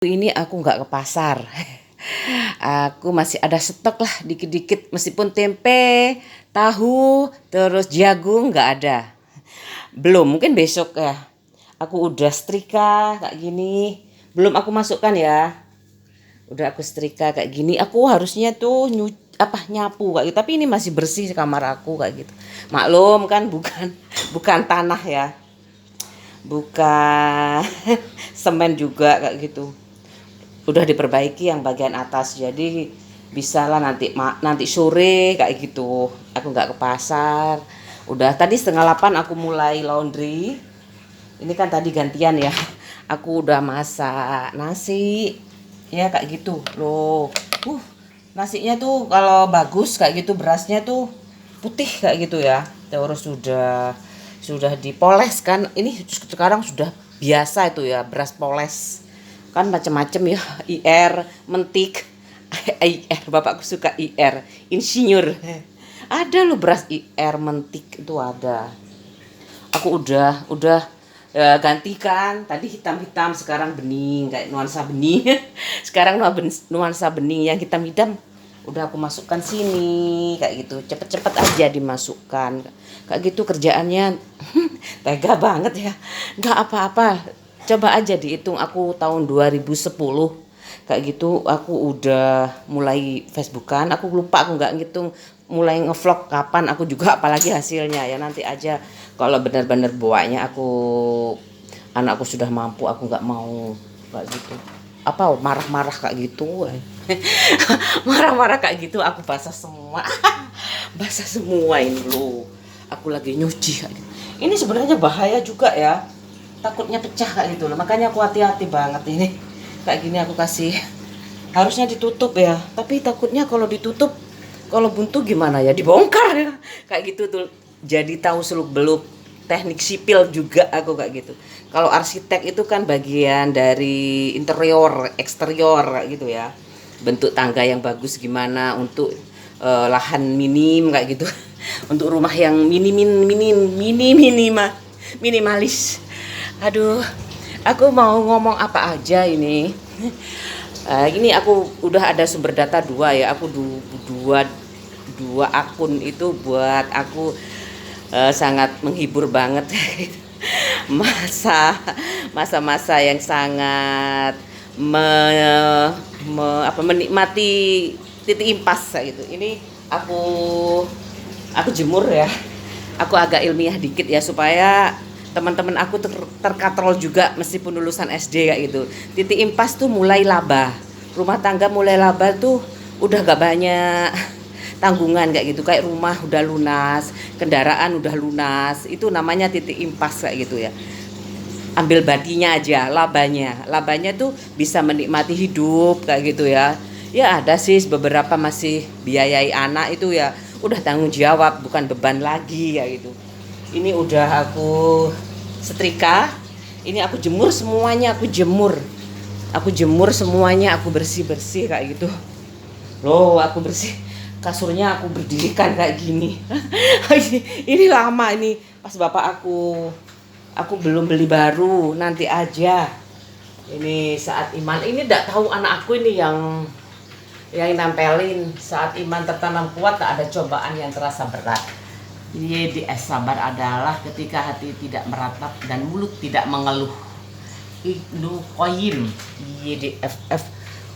Ini aku nggak ke pasar. Aku masih ada stok lah dikit-dikit meskipun tempe, tahu, terus jagung nggak ada. Belum, mungkin besok ya. Aku udah setrika kayak gini. Belum aku masukkan ya. Udah aku setrika kayak gini. Aku harusnya tuh nyapu kayak gitu. Tapi ini masih bersih kamar aku kayak gitu. Maklum kan bukan tanah ya. Bukan semen juga kayak gitu. Udah diperbaiki yang bagian atas, jadi bisa lah nanti sore kayak gitu. Aku nggak ke pasar. Udah tadi 7:30 aku mulai laundry. Ini kan tadi gantian ya. Aku udah masak nasi ya kayak gitu loh. Nasinya tuh kalau bagus kayak gitu, berasnya tuh putih kayak gitu ya. Terus sudah dipoles kan. Ini sekarang sudah biasa itu ya, beras poles kan macam-macam ya. IR mentik. IR bapakku suka IR insinyur. Ada loh beras IR mentik itu ada. Aku udah gantikan tadi hitam-hitam, sekarang bening kayak nuansa bening. Sekarang nuansa bening yang hitam-hitam udah aku masukkan sini kayak gitu. Cepet-cepet aja dimasukkan kayak gitu kerjaannya. Tega banget ya, nggak apa-apa. Coba aja dihitung, aku tahun 2010 kayak gitu aku udah mulai Facebookan. Aku lupa, aku nggak ngitung mulai ngevlog kapan aku juga, apalagi hasilnya ya nanti aja. Kalau benar-benar buahnya anakku sudah mampu, aku nggak mau kayak gitu apa marah-marah kayak gitu. Marah-marah kayak gitu aku basah semua. Basah semua ini loh, aku lagi nyuci kayak gitu. Ini sebenarnya bahaya juga ya, takutnya pecah kayak gitu loh, makanya aku hati-hati banget ini. Kayak gini aku kasih, harusnya ditutup ya, tapi takutnya kalau ditutup, kalau buntu gimana ya, dibongkar ya kayak gitu tuh. Jadi tahu seluk beluk teknik sipil juga aku kayak gitu. Kalau arsitek itu kan bagian dari interior eksterior kayak gitu ya, bentuk tangga yang bagus gimana untuk lahan minim kayak gitu. Untuk rumah yang minimalis. Aduh, aku mau ngomong apa aja ini. Ini aku udah ada sumber data dua ya. Aku dua akun itu buat aku sangat menghibur banget. Masa-masa yang sangat menikmati titik impas gitu. Ini aku jemur ya. Aku agak ilmiah dikit ya supaya teman-teman aku terkatrol juga meskipun lulusan SD kayak gitu. Titik impas tuh mulai laba. Rumah tangga mulai laba tuh udah gak banyak tanggungan kayak gitu, kayak rumah udah lunas, kendaraan udah lunas. Itu namanya titik impas kayak gitu ya. Ambil badinya aja, labanya tuh bisa menikmati hidup kayak gitu ya. Ya ada sih beberapa masih biayai anak itu ya, udah tanggung jawab bukan beban lagi ya gitu. Ini udah aku setrika, ini aku jemur semuanya, aku jemur semuanya, aku bersih kayak gitu loh. Aku bersih kasurnya, aku berdirikan kayak gini. Ini lama ini pas bapak aku belum beli baru, nanti aja. Ini saat iman, ini tidak tahu anak aku ini yang nempelin. Saat iman tertanam kuat, tak ada cobaan yang terasa berat. YDS sabar adalah ketika hati tidak meratap dan mulut tidak mengeluh. Ibnu Qayyim.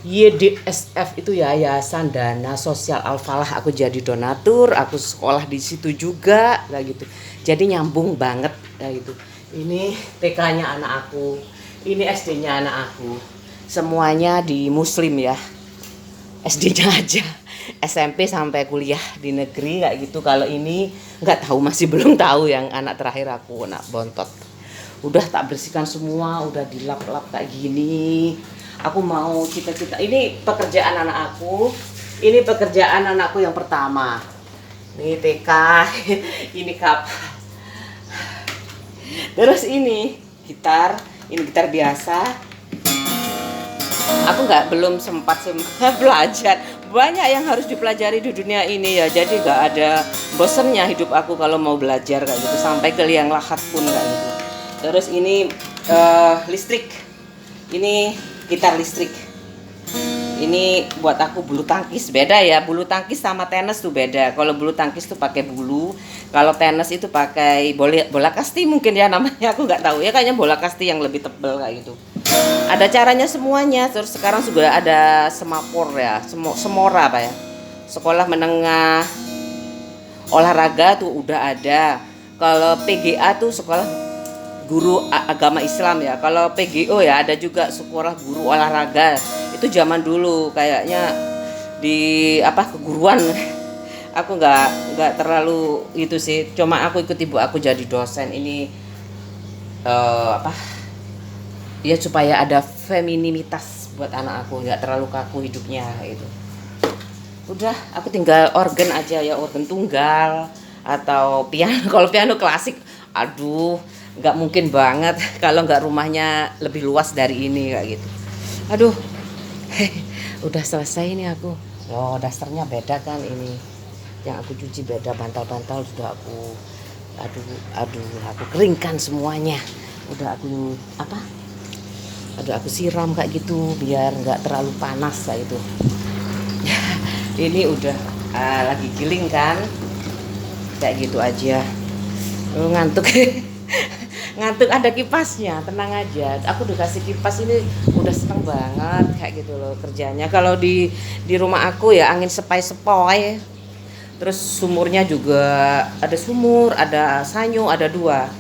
YDSF itu Yayasan Dana Sosial Al-Falah. Aku jadi donatur, aku sekolah di situ juga kayak gitu. Jadi nyambung banget kayak gitu. Ini TK-nya anak aku, ini SD-nya anak aku. Semuanya di muslim ya. SD-nya aja, SMP sampai kuliah di negeri kayak gitu. Kalau ini nggak tahu, masih belum tahu. Yang anak terakhir aku anak bontot. Udah tak bersihkan semua, udah dilap-lap kayak gini. Aku mau cita-cita. Ini pekerjaan anak aku. Ini pekerjaan anakku yang pertama. Ini TK, ini kapal. Terus ini gitar biasa. Aku belum sempat belajar. Banyak yang harus dipelajari di dunia ini ya. Jadi nggak ada bosennya hidup aku kalau mau belajar kayak gitu. Sampai ke liang lahat pun kayak gitu. Terus ini listrik. Ini gitar listrik. Ini buat aku bulu tangkis, beda ya. Bulu tangkis sama tenis tuh beda. Kalau bulu tangkis tuh pakai bulu, kalau tenis itu pakai bola kasti mungkin ya namanya, aku nggak tahu ya, kayaknya bola kasti yang lebih tebal kayak gitu. Ada caranya semuanya. Terus sekarang sudah ada semapor ya, semora apa ya, sekolah menengah olahraga tuh udah ada. Kalau PGA tuh sekolah guru agama Islam ya. Kalau PGO ya ada juga sekolah guru olahraga. Itu zaman dulu kayaknya di apa keguruan. Aku nggak terlalu itu sih. Cuma aku ikut ibu aku jadi dosen ini apa? Ya supaya ada femininitas buat anak aku, nggak terlalu kaku hidupnya gitu. Udah, aku tinggal organ aja ya, organ tunggal atau piano. Kalau piano klasik, aduh, nggak mungkin banget kalau nggak rumahnya lebih luas dari ini kayak gitu. Aduh, udah selesai ini aku. Oh, dasternya beda kan ini. Yang aku cuci beda, bantal-bantal sudah aku, aku keringkan semuanya. Udah aku apa? Aduh, aku siram kayak gitu biar nggak terlalu panas kayak gitu. Ini udah lagi giling kan, kayak gitu aja. Ngantuk. Ngantuk, ada kipasnya, tenang aja. Aku dikasih kipas ini udah seneng banget kayak gitu loh kerjanya. Kalau di rumah aku ya angin sepoi-sepoi. Terus sumurnya juga ada sumur, ada sanyo, ada dua.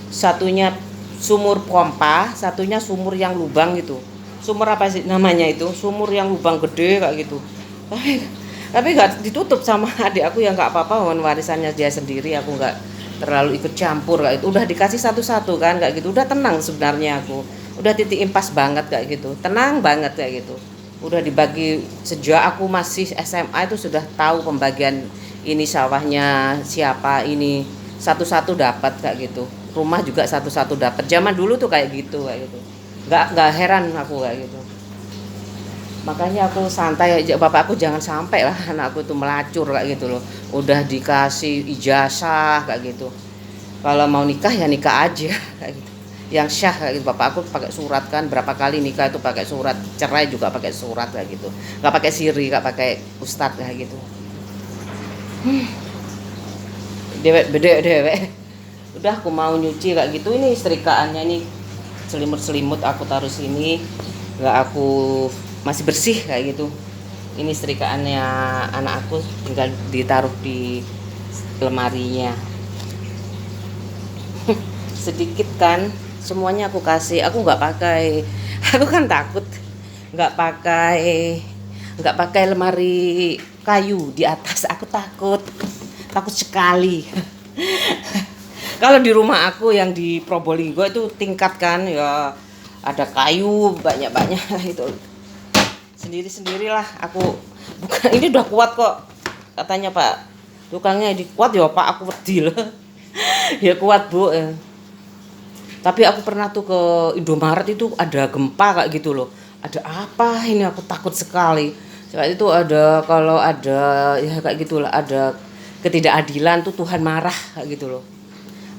Satunya sumur pompa, satunya sumur yang lubang gitu. Sumur apa sih namanya itu? Sumur yang lubang gede kayak gitu. Tapi nggak ditutup sama adik aku, yang nggak apa-apa, warisannya dia sendiri. Aku nggak terlalu ikut campur kayak itu. Udah dikasih satu-satu kan kayak gitu. Udah tenang sebenarnya aku. Udah titik impas banget kayak gitu. Tenang banget kayak gitu. Udah dibagi sejak aku masih SMA itu sudah tahu pembagian ini sawahnya siapa, ini satu-satu dapat kayak gitu. Rumah juga satu-satu dapat. Zaman dulu tuh kayak gitu kayak gitu. Nggak heran aku kayak gitu. Makanya aku santai aja, bapak aku jangan sampai lah anakku tuh melacur kayak gitu loh. Udah dikasih ijazah kayak gitu, kalau mau nikah ya nikah aja kayak gitu, yang syah kayak gitu. Bapak aku pakai surat kan, berapa kali nikah itu pakai surat, cerai juga pakai surat kayak gitu, nggak pakai siri, nggak pakai ustadz kayak gitu. Dewek beda dewek. Udah, aku mau nyuci kayak gitu. Ini setrikaannya ini, selimut-selimut aku taruh sini, nggak aku masih bersih kayak gitu. Ini setrikaannya anak aku, tinggal ditaruh di lemarinya. Sedikit kan, semuanya aku kasih. Aku nggak pakai, aku kan takut nggak pakai lemari kayu di atas. Aku takut sekali. Kalau di rumah aku yang di Probolinggo itu tingkat kan ya, ada kayu banyak-banyak itu. Sendiri-sendirilah aku. Bukan, ini udah kuat kok katanya Pak tukangnya, ini kuat ya Pak, aku wedi loh. Ya kuat Bu. Tapi aku pernah tuh ke Indomaret, itu ada gempa kayak gitu loh. Ada apa ini, aku takut sekali. Saat itu ada, kalau ada ya kayak gitulah, ada ketidakadilan tuh Tuhan marah kayak gitu loh.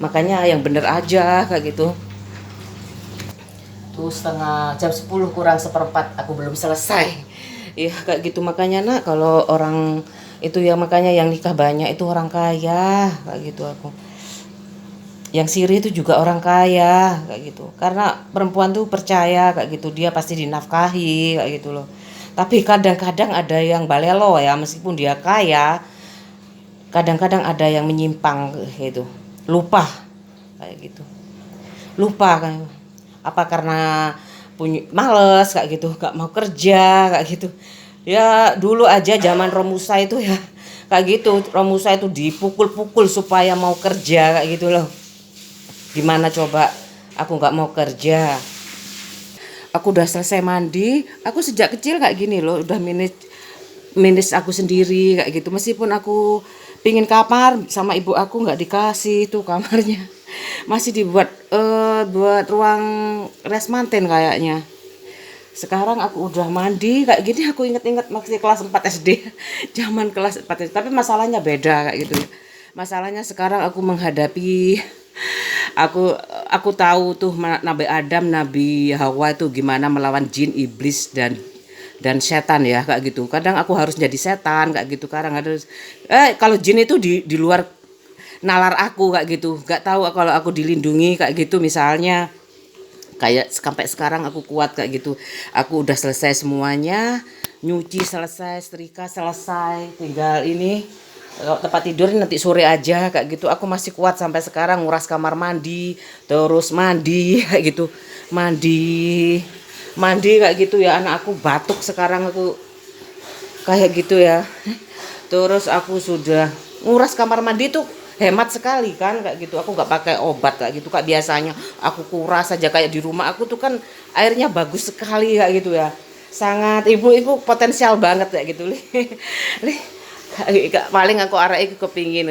Makanya yang bener aja kayak gitu. Tuh setengah jam 10 kurang seperempat aku belum selesai. Ya kayak gitu. Makanya nak, kalau orang itu ya, makanya yang nikah banyak itu orang kaya kayak gitu aku. Yang siri itu juga orang kaya kayak gitu. Karena perempuan tuh percaya kayak gitu, dia pasti dinafkahi kayak gitu loh. Tapi kadang-kadang ada yang balelo ya, meskipun dia kaya, kadang-kadang ada yang menyimpang gitu. Lupa kayak gitu. Lupa kan. Apa karena punya males kayak gitu, gak mau kerja kayak gitu. Ya dulu aja zaman Romusa itu ya kayak gitu. Romusa itu dipukul-pukul supaya mau kerja kayak gitu loh. Gimana coba aku nggak mau kerja. Aku udah selesai mandi, aku sejak kecil kayak gini loh, udah minus aku sendiri kayak gitu. Meskipun aku pingin kamar sama ibu aku, nggak dikasih tuh kamarnya. Masih dibuat buat ruang resmanten kayaknya. Sekarang aku udah mandi kayak gini, aku inget-inget masih kelas 4 SD. Zaman kelas 4 SD. Tapi masalahnya beda kayak gitu. Masalahnya sekarang aku menghadapi Aku aku tahu tuh Nabi Adam, Nabi Hawa itu gimana melawan jin, iblis dan setan ya kayak gitu. Kadang aku harus jadi setan kayak gitu. Kadang harus kalau jin itu di luar nalar aku kayak gitu. Gak tahu kalau aku dilindungi kayak gitu misalnya. Kayak sampai sekarang aku kuat kayak gitu. Aku udah selesai semuanya, nyuci selesai, setrika selesai, tinggal ini tempat tidur nanti sore aja kayak gitu. Aku masih kuat sampai sekarang, nguras kamar mandi, terus mandi kayak gitu. Mandi mandi kayak gitu ya. Anak aku batuk sekarang aku kayak gitu ya. Terus aku sudah nguras kamar mandi tuh hemat sekali kan kayak gitu. Aku nggak pakai obat kayak gitu kak, biasanya aku kuras saja. Kayak di rumah aku tuh kan airnya bagus sekali kayak gitu ya, sangat ibu potensial banget kayak gitu. Paling aku arah itu kepingin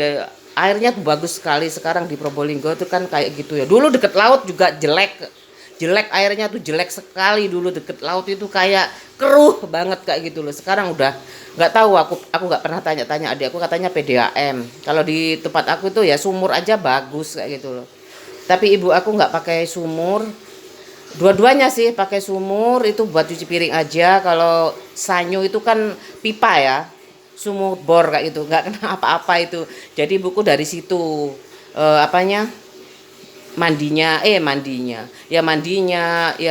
airnya tuh bagus sekali sekarang di Probolinggo tuh kan kayak gitu ya. Dulu deket laut juga jelek, jelek airnya tuh jelek sekali. Dulu deket laut itu kayak keruh banget kayak gitu loh. Sekarang udah nggak tahu, aku nggak pernah tanya-tanya adik aku, katanya PDAM. Kalau di tempat aku tuh ya sumur aja bagus kayak gitu loh. Tapi ibu aku nggak pakai sumur, dua-duanya sih pakai sumur itu buat cuci piring aja. Kalau sanyo itu kan pipa ya, sumur bor kayak gitu, nggak kena apa-apa itu. Jadi ibuku dari situ apanya mandinya ya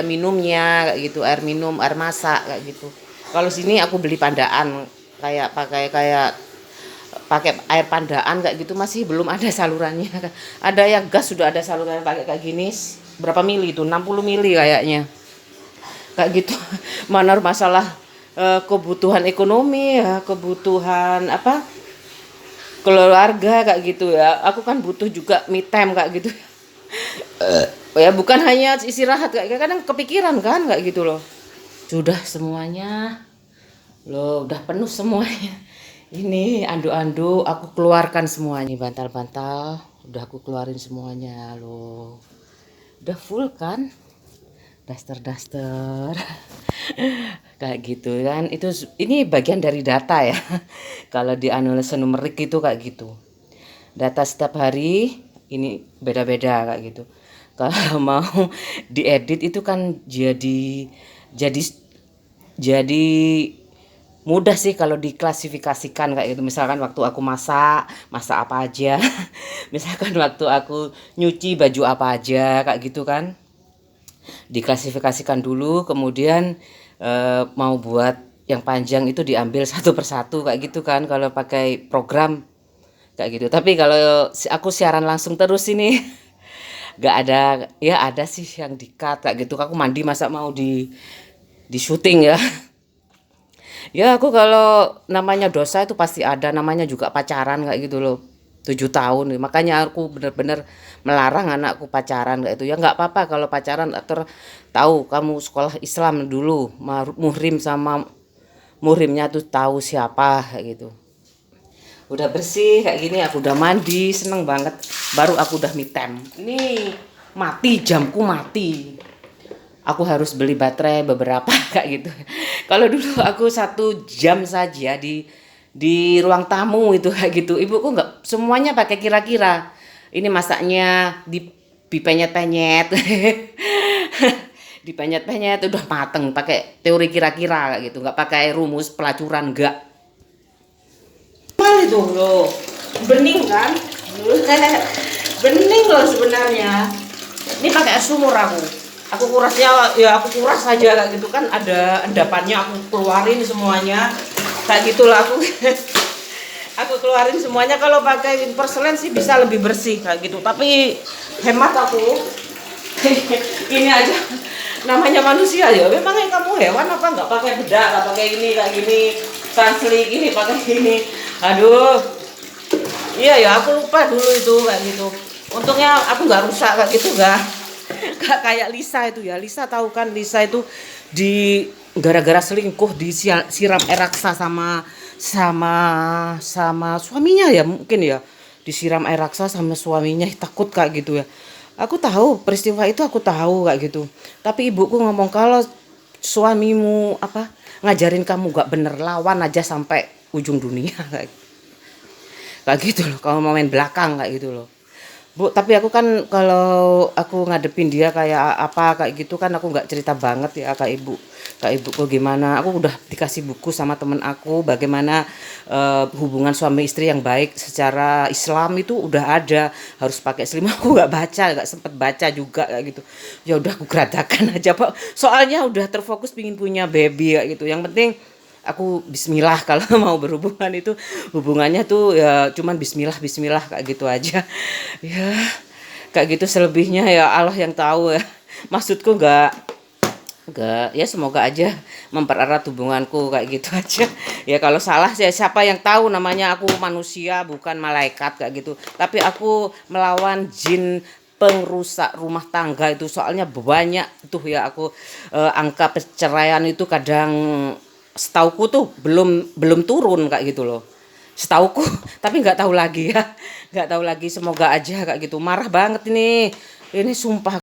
minumnya kayak gitu, air minum, air masak kayak gitu. Kalau sini aku beli pandaan, pakai air pandaan kayak gitu, masih belum ada salurannya. Ada yang gas sudah ada salurannya pakai kayak gini. Berapa mili itu, 60 mili kayaknya kayak gitu. Mana masalah kebutuhan ekonomi ya, kebutuhan apa keluarga kayak gitu ya. Aku kan butuh juga me time kayak gitu. Ya bukan hanya istirahat, kayak kadang kepikiran kan kayak gitu loh. Sudah semuanya loh, udah penuh semuanya. Ini anduk-anduk aku keluarkan semuanya, bantal-bantal udah aku keluarin semuanya loh. Udah full kan, daster-daster. Kayak gitu kan. Ini bagian dari data ya. Kalau di analisis numerik itu kayak gitu. Data setiap hari ini beda-beda kayak gitu. Kalau mau diedit itu kan jadi jadi mudah sih kalau diklasifikasikan kayak gitu. Misalkan waktu aku masak apa aja. Misalkan waktu aku nyuci baju apa aja kayak gitu kan. Diklasifikasikan dulu, kemudian mau buat yang panjang itu diambil satu persatu kayak gitu kan kalau pakai program kayak gitu. Tapi kalau aku siaran langsung terus ini nggak ada, ya ada sih yang di-cut kayak gitu. Aku mandi masa mau di syuting ya. Ya aku kalau namanya dosa itu pasti ada, namanya juga pacaran kayak gitu loh. 7 tahun, makanya aku bener-bener melarang anakku pacaran kayak itu. Ya nggak apa-apa kalau pacaran, tahu kamu sekolah Islam dulu, muhrim sama muhrimnya tuh tahu siapa kayak gitu. Udah bersih kayak gini, aku udah mandi, seneng banget. Baru aku udah me time. Ini mati, jamku mati. Aku harus beli baterai beberapa kayak gitu. Kalau dulu aku 1 jam saja di ruang tamu itu kayak gitu. Ibuku nggak semuanya pakai kira-kira. Ini masaknya dipenyet-penyet. Dipenyet-penyet udah mateng, pakai teori kira-kira kayak gitu. Nggak pakai rumus pelacuran, nggak. Mal itu loh, bening kan? Bening loh sebenarnya. Ini pakai sumur aku kurasnya ya, aku kuras saja kayak gitu kan, ada endapannya aku keluarin semuanya kayak gitulah aku. Aku keluarin semuanya. Kalau pakai perselen sih bisa lebih bersih kayak gitu, tapi hemat aku. Ini aja namanya manusia ya, memangnya kamu hewan apa nggak pakai bedak, nggak pakai ini kayak gini, translik ini pakai gini. Aduh, iya ya, aku lupa dulu itu kayak gitu. Untungnya aku nggak rusak kayak gitu, nggak kayak Lisa itu ya. Lisa tahu kan, Lisa itu di gara-gara selingkuh disiram air raksa sama suaminya ya, mungkin ya, disiram air raksa sama suaminya, takut kayak gitu ya. Aku tahu peristiwa itu, aku tahu kayak gitu. Tapi ibuku ngomong kalau suamimu ngajarin kamu gak bener, lawan aja sampai ujung dunia kayak gitu loh. Kalau mau main belakang kayak gitu loh. Bu, tapi aku kan kalau aku ngadepin dia kayak apa kayak gitu kan aku nggak cerita banget ya Kak Ibu. Kak Ibu kok gimana? Aku udah dikasih buku sama temen aku bagaimana hubungan suami istri yang baik secara Islam itu udah ada, harus pakai selimut. Aku nggak baca, nggak sempet baca juga kayak gitu. Ya udah aku geradakan aja Pak. Soalnya udah terfokus pingin punya baby kayak gitu. Yang penting aku bismillah kalau mau berhubungan itu hubungannya tuh ya cuman bismillah bismillah kayak gitu aja. Ya kayak gitu selebihnya ya Allah yang tahu ya. Maksudku nggak ya semoga aja mempererat hubunganku kayak gitu aja. Ya kalau salah ya siapa yang tahu, namanya aku manusia bukan malaikat kayak gitu. Tapi aku melawan jin pengrusak rumah tangga itu soalnya banyak tuh ya aku angka perceraian itu kadang setauku tuh belum belum turun kayak gitu loh. Setauku, tapi nggak tahu lagi ya. Nggak tahu lagi, semoga aja kayak gitu. Marah banget ini sumpah